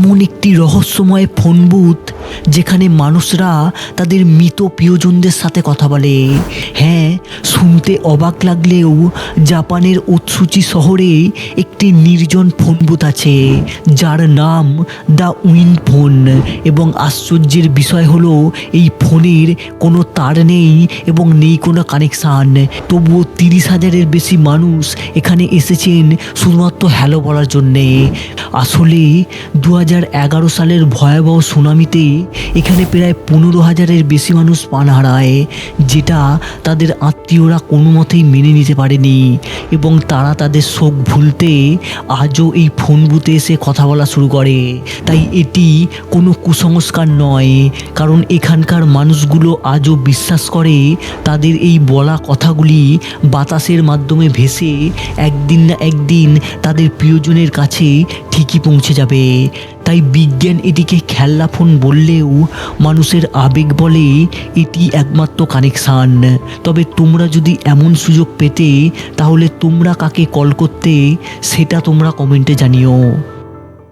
এমন একটি রহস্যময় ফোন বুথ যেখানে মানুষরা তাদের মৃত প্রিয়জনদের সাথে কথা বলে। হ্যাঁ, শুনতে অবাক লাগলেও জাপানের ওতসুচি শহরে একটি নির্জন ফোন বুথ আছে যার নাম দ্য উইন্ড ফোন। এবং আশ্চর্যের বিষয় হলো এই ফোনের কোনো তার নেই এবং নেই কোনো কানেকশান। তবুও 30,000-এর বেশি মানুষ এখানে এসেছেন শুধুমাত্র হ্যালো বলার জন্যে। আসলে 2011 সালের ভয়াবহ সুনামিতে এখানে প্রায় 15,000-এর বেশি মানুষ প্রাণ হারায়, যেটা তাদের আত্মীয়রা কোনো মতেই মেনে নিতে পারেনি এবং তারা তাদের শোক ভুলতে আজও এই ফোন বুথে এসে কথা বলা শুরু করে। তাই এটি কোনো কুসংস্কার নয়, কারণ এখানকার মানুষগুলো আজও বিশ্বাস করে তাদের এই বলা কথাগুলি বাতাসের মাধ্যমে ভেসে একদিন না একদিন তাদের প্রিয়জনের কাছে ঠিকই পৌঁছে যাবে। তাই বিজ্ঞান এটিকে খেলনা ফোন বললেও মানুষের আবেগ বলে এটি একমাত্র কানেকশান। তবে তোমরা যদি এমন সুযোগ পেতে তাহলে তোমরা কাকে কল করতে সেটা তোমরা কমেন্টে জানিও।